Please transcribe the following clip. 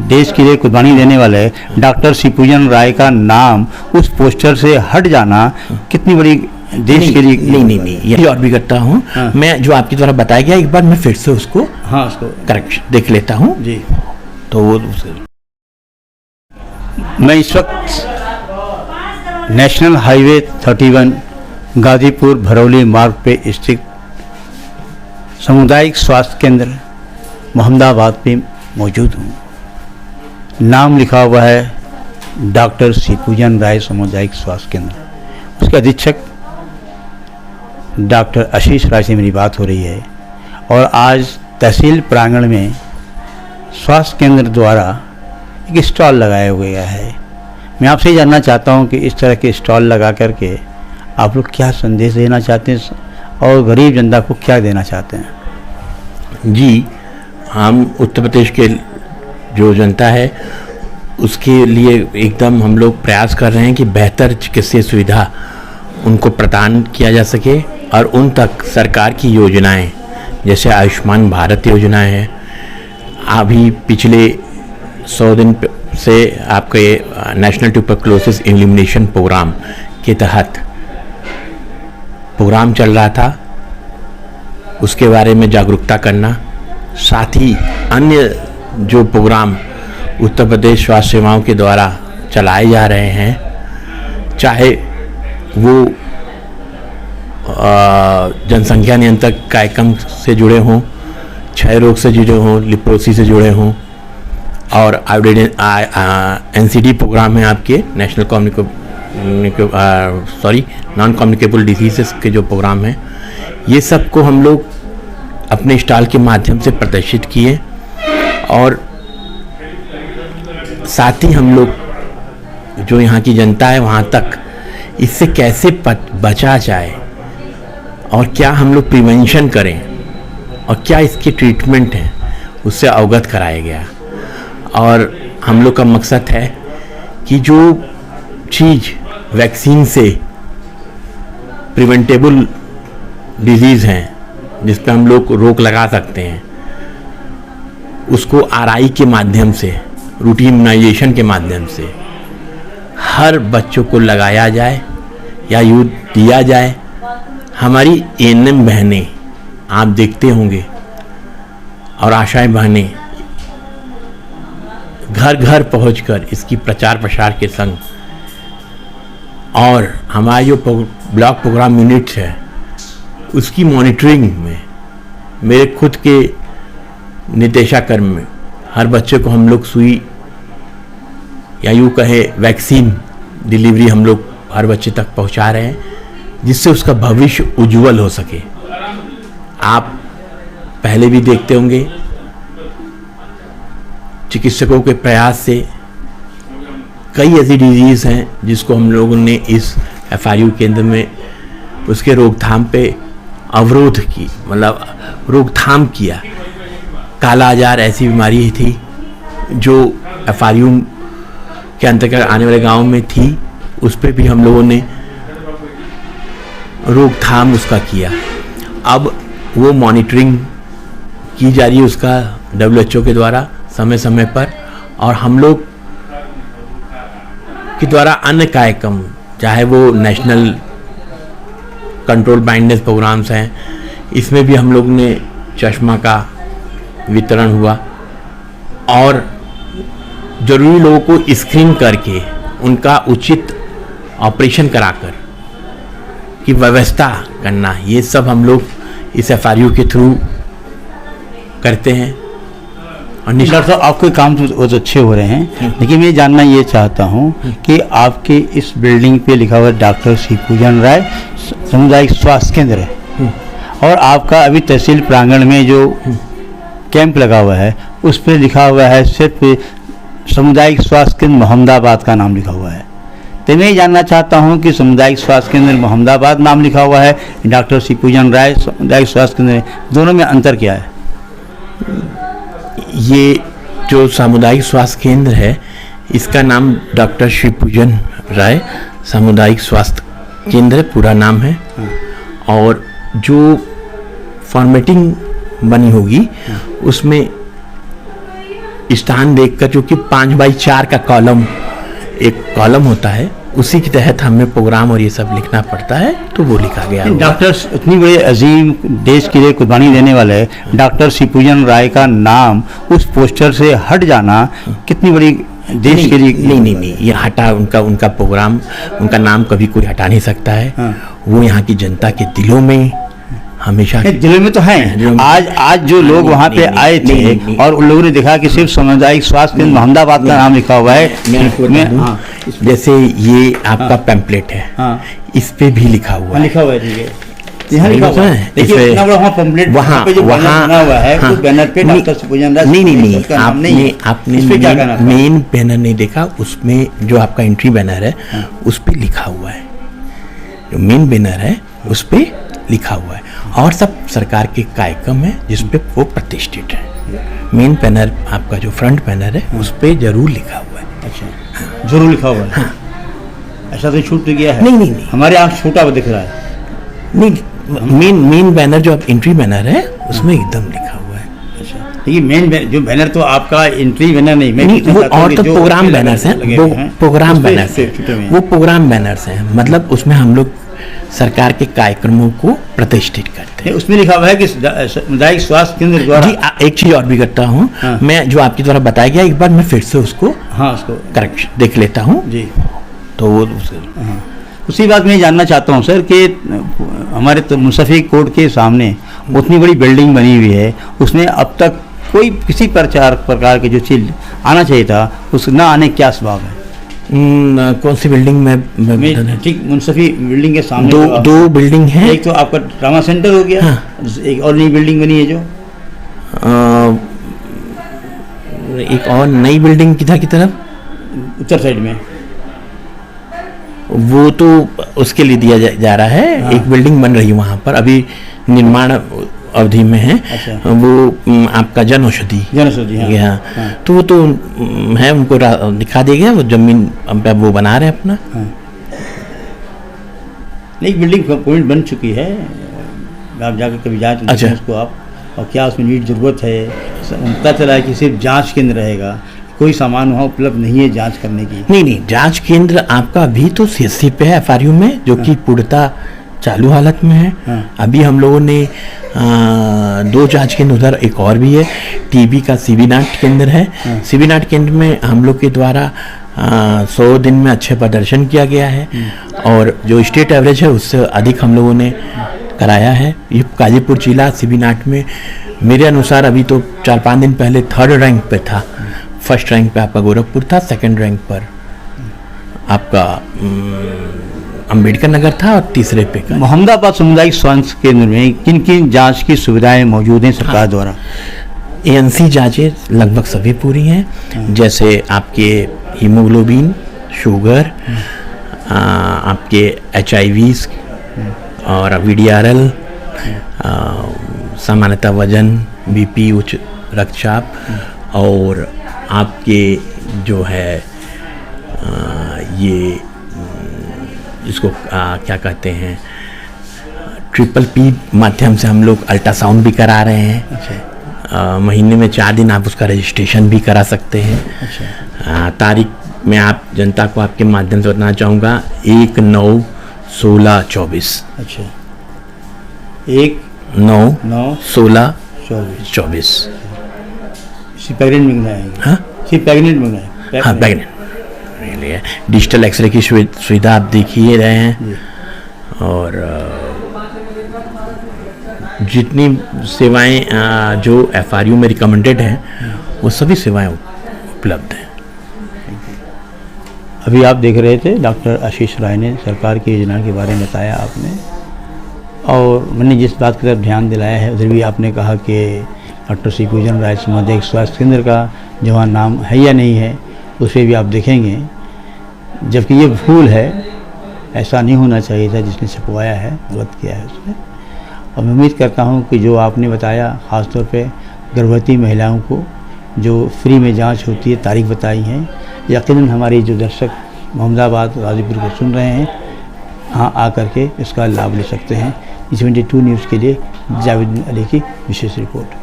देश के लिए कुर्बानी देने वाले डॉक्टर शिवपूजन राय का नाम उस पोस्टर से हट जाना कितनी बड़ी देश के लिए। नहीं, ये और भी करता हूँ। हाँ। मैं जो आपके द्वारा बताया गया एक बार मैं फिर से उसको उसको करेक्शन देख लेता हूँ जी। तो वो मैं इस वक्त नेशनल हाईवे 31 गाजीपुर भरौली मार्ग पे स्थित सामुदायिक स्वास्थ्य केंद्र मोहम्मदाबाद पे मौजूद हूँ। नाम लिखा हुआ है डॉक्टर शिवपूजन राय सामुदायिक स्वास्थ्य केंद्र। उसके अधीक्षक डॉक्टर आशीष राय से मेरी बात हो रही है और आज तहसील प्रांगण में स्वास्थ्य केंद्र द्वारा एक स्टॉल लगाया गया है। मैं आपसे जानना चाहता हूं कि इस तरह के स्टॉल लगा करके आप लोग क्या संदेश देना चाहते हैं और गरीब जनता को क्या देना चाहते हैं। जी, हम उत्तर प्रदेश के जो जनता है उसके लिए एकदम हम लोग प्रयास कर रहे हैं कि बेहतर चिकित्सीय सुविधा उनको प्रदान किया जा सके और उन तक सरकार की योजनाएं जैसे आयुष्मान भारत योजना है। अभी पिछले 100 दिन से आपके नेशनल ट्यूबरक्लोसिस एलिमिनेशन प्रोग्राम के तहत प्रोग्राम चल रहा था, उसके बारे में जागरूकता करना, साथ ही अन्य जो प्रोग्राम उत्तर प्रदेश स्वास्थ्य सेवाओं के द्वारा चलाए जा रहे हैं, चाहे वो जनसंख्या नियंत्रण कार्यक्रम से जुड़े हों, क्षय रोग से जुड़े हों, लिप्रोसी से जुड़े हों, और एनसीडी प्रोग्राम है आपके नेशनल नॉन कम्युनिकेबल डिजीज़ के जो प्रोग्राम हैं, ये सब को हम लोग अपने स्टॉल के माध्यम से प्रदर्शित किए और साथ ही हम लोग जो यहाँ की जनता है वहाँ तक इससे कैसे बचा जाए और क्या हम लोग प्रिवेंशन करें और क्या इसके ट्रीटमेंट हैं उससे अवगत कराया गया। और हम लोग का मकसद है कि जो चीज़ वैक्सीन से प्रिवेंटेबल डिजीज़ हैं जिस पर हम लोग रोक लगा सकते हैं, उसको आरआई के माध्यम से, रूटीन इम्यूनाइजेशन के माध्यम से हर बच्चों को लगाया जाए या यूथ दिया जाए। हमारी एएनएम बहनें आप देखते होंगे और आशाएं बहनें घर घर पहुंचकर इसकी प्रचार प्रसार के संग, और हमारे जो ब्लॉक प्रोग्राम यूनिट्स है उसकी मॉनिटरिंग में मेरे खुद के निर्देशाकर्म में हर बच्चे को हम लोग सुई या यूँ कहे वैक्सीन डिलीवरी हम लोग हर बच्चे तक पहुंचा रहे हैं, जिससे उसका भविष्य उज्जवल हो सके। आप पहले भी देखते होंगे चिकित्सकों के प्रयास से कई ऐसी डिजीज़ हैं जिसको हम लोगों ने इस एफआरयू केंद्र में उसके रोकथाम पे अवरोध की, मतलब रोकथाम किया। काला आजार ऐसी बीमारी थी जो एफआरयू के अंतर्गत आने वाले गांव में थी, उस पर भी हम लोगों ने रोकथाम उसका किया। अब वो मॉनिटरिंग की जा रही है उसका WHO के द्वारा समय समय पर, और हम लोग के द्वारा अन्य कार्यक्रम चाहे वो नेशनल कंट्रोल ब्लाइंडनेस प्रोग्राम्स हैं, इसमें भी हम लोग ने चश्मा का वितरण हुआ और ज़रूरी लोगों को स्क्रीन करके उनका उचित ऑपरेशन कराकर की व्यवस्था करना, ये सब हम लोग इस एफआरयू के थ्रू करते हैं। और डॉक्टर साहब आपके काम तो बहुत अच्छे हो रहे हैं, लेकिन मैं जानना ये चाहता हूँ कि आपके इस बिल्डिंग पे लिखा हुआ डॉक्टर शिवपूजन राय सामुदायिक स्वास्थ्य केंद्र है और आपका अभी तहसील प्रांगण में जो कैंप लगा हुआ है उस पर लिखा हुआ है सिर्फ सामुदायिक स्वास्थ्य केंद्र मोहम्मदाबाद का नाम लिखा हुआ है। तो मैं ये जानना चाहता हूँ कि सामुदायिक स्वास्थ्य केंद्र मोहम्मदाबाद नाम लिखा हुआ है, डॉक्टर शिवपूजन राय सामुदायिक स्वास्थ्य केंद्र, दोनों में अंतर क्या है? ये जो सामुदायिक स्वास्थ्य केंद्र है इसका नाम डॉक्टर शिवपूजन राय सामुदायिक स्वास्थ्य केंद्र पूरा नाम है, और जो फॉर्मेटिंग बनी होगी उसमें स्थान देखकर, जो कि 5x4 का कॉलम, एक कॉलम होता है, उसी के तहत हमें प्रोग्राम और ये सब लिखना पड़ता है, तो वो लिखा गया होगा। डॉक्टर इतनी बड़े अजीम देश के लिए कुर्बानी देने वाले डॉक्टर शिवपूजन राय का नाम उस पोस्टर से हट जाना कितनी बड़ी देश के लिए। नहीं, ये हटा, उनका प्रोग्राम, उनका नाम कभी कोई हटा नहीं सकता है। हाँ। वो यहाँ की जनता के दिलों में हमेशा, दिलों में तो हैं। आज जो लोग वहाँ पे आए थे और उन लोगों ने देखा कि सिर्फ सामुदायिक स्वास्थ्य केंद्र मोहम्मदाबाद का नाम लिखा हुआ है। हाँ, जैसे ये आपका पैम्पलेट है, हाँ, इस पे भी लिखा हुआ है, लिखा हुआ है, ठीक है, यहाँ लिखा हुआ है। देखिए इतना बड़ा वहाँ पैम्पलेट पे जो बैनर बना हुआ है, उस बैनर पे डॉक्टर शिवपूजन राय। नहीं, आपने मेन बैनर नहीं देखा, उसमें जो आपका एंट्री बैनर है उस पे लिखा हुआ है, जो मेन बैनर है उस पे लिखा हुआ है, और सब सरकार के कार्यक्रम है जिस पे वो प्रतिष्ठित है। मेन बैनर आपका जो फ्रंट बैनर है उस पे जरूर लिखा हुआ है। अच्छा, जरूर लिखा हुआ है। हाँ। ऐसा तो छूट गया है? नहीं, हमारे आँख छोटा हुआ दिख रहा है। नहीं, मेन बैनर जो एंट्री बैनर है उसमें एकदम लिखा हुआ है। अच्छा, ये मेन जो बैनर तो आपका एंट्री बैनर नहीं, वो और तो प्रोग्राम बैनर्स हैं, वो प्रोग्राम बैनर्स हैं, वो प्रोग्राम बैनर्स हैं, मतलब उसमें हम लोग सरकार के कार्यक्रमों को प्रतिष्ठित करते हैं। उसमें लिखा हुआ है कि सामुदायिक स्वास्थ्य केंद्र द्वारा। जी, एक चीज और भी करता हूँ। हाँ। मैं जो आपके द्वारा बताया गया, एक बार मैं फिर से उसको करेक्शन देख लेता हूँ जी, तो वो उसी बात में जानना चाहता हूँ सर कि हमारे तो मुंसफी कोर्ट के सामने उतनी बड़ी बिल्डिंग बनी हुई है, उसमें अब तक कोई किसी प्रकार की जो चीज आना चाहिए था उस ना आने क्या असबाब है? कौन सी बिल्डिंग में? ठीक, मुंसफी बिल्डिंग के सामने दो बिल्डिंग है। एक तो आपका ट्रामा सेंटर हो गया। हाँ। एक और नई बिल्डिंग बनी है जो एक और नई बिल्डिंग किधर की तरफ? उत्तर साइड में। वो तो उसके लिए दिया जा रहा है। हाँ। एक बिल्डिंग बन रही है वहाँ पर, अभी निर्माण अवधि में है। अच्छा। वो आपका जन औषधि। हाँ। हाँ। तो वो तो है, उनको दिखा दिया गया, वो जमीन अब वो बना रहे हैं अपना। हाँ। एक बिल्डिंग पॉइंट बन चुकी है, आप जाकर कभी जांच। अच्छा। उसको आप, और क्या उसमें नीड जरूरत है? पता चला है कि सिर्फ जांच केंद्र रहेगा, कोई सामान वहाँ उपलब्ध नहीं है जांच करने की। नहीं, जांच केंद्र आपका अभी तो CSC पे है, FRU में, जो कि पूर्णतः चालू हालत में है। हाँ। अभी हम लोगों ने 2 जांच केंद्र, उधर एक और भी है, TB का CB-नाट केंद्र है। हाँ। CB-नाट केंद्र में हम लोग के द्वारा 100 दिन में अच्छे प्रदर्शन किया गया है, और जो स्टेट एवरेज है उससे अधिक हम लोगों ने कराया है। ये गाजीपुर जिला CB-नाट में मेरे अनुसार अभी तो 4-5 दिन पहले 3rd रैंक पे था। फर्स्ट रैंक पे आपका गोरखपुर था, 2nd रैंक पर आपका अंबेडकर नगर था, और 3रे पे का मोहम्मदाबाद सामुदायिक स्वास्थ्य केंद्र में किन किन जांच की सुविधाएं मौजूद हैं सरकार द्वारा? ANC जांचें लगभग सभी पूरी हैं। जैसे आपके हीमोग्लोबिन, शुगर, आपके HIV और VDRL, सामान्यतः वजन, BP, उच्च रक्तचाप, और आपके जो है ये इसको क्या कहते हैं, PPP माध्यम से हम लोग अल्ट्रासाउंड भी करा रहे हैं। अच्छा। महीने में 4 दिन आप उसका रजिस्ट्रेशन भी करा सकते हैं। अच्छा। तारीख में आप जनता को आपके माध्यम से बताना चाहूँगा 1, 9, 16, 24। अच्छा, 1, 9, 16, 24। प्रेगनेंट में है? हाँ, प्रेगनेंट में है। हाँ, प्रेगनेंट है। डिजिटल एक्सरे की सुविधा आप देख ही रहे हैं, और जितनी सेवाएं जो FRU में रिकमेंडेड हैं वो सभी सेवाएं उपलब्ध हैं। अभी आप देख रहे थे डॉक्टर आशीष राय ने सरकार की योजना के बारे में बताया आपने, और मैंने जिस बात की तरफ ध्यान दिलाया है उधर भी आपने कहा कि डॉक्टर शिवपूजन राय सामुदायिक स्वास्थ्य केंद्र का जो वहाँ नाम है या नहीं है उस पर भी आप देखेंगे, जबकि ये भूल है, ऐसा नहीं होना चाहिए था। जिसने छपवाया है गलत किया है उसने। और मैं उम्मीद करता हूँ कि जो आपने बताया, ख़ासतौर पे गर्भवती महिलाओं को जो फ्री में जांच होती है, तारीख बताई हैं, यकीनन हमारे जो दर्शक मोहम्मदाबाद, गाजीपुर को सुन रहे हैं, हाँ आकर के इसका लाभ ले सकते हैं। 22 न्यूज़ के लिए जावेद अली की विशेष रिपोर्ट।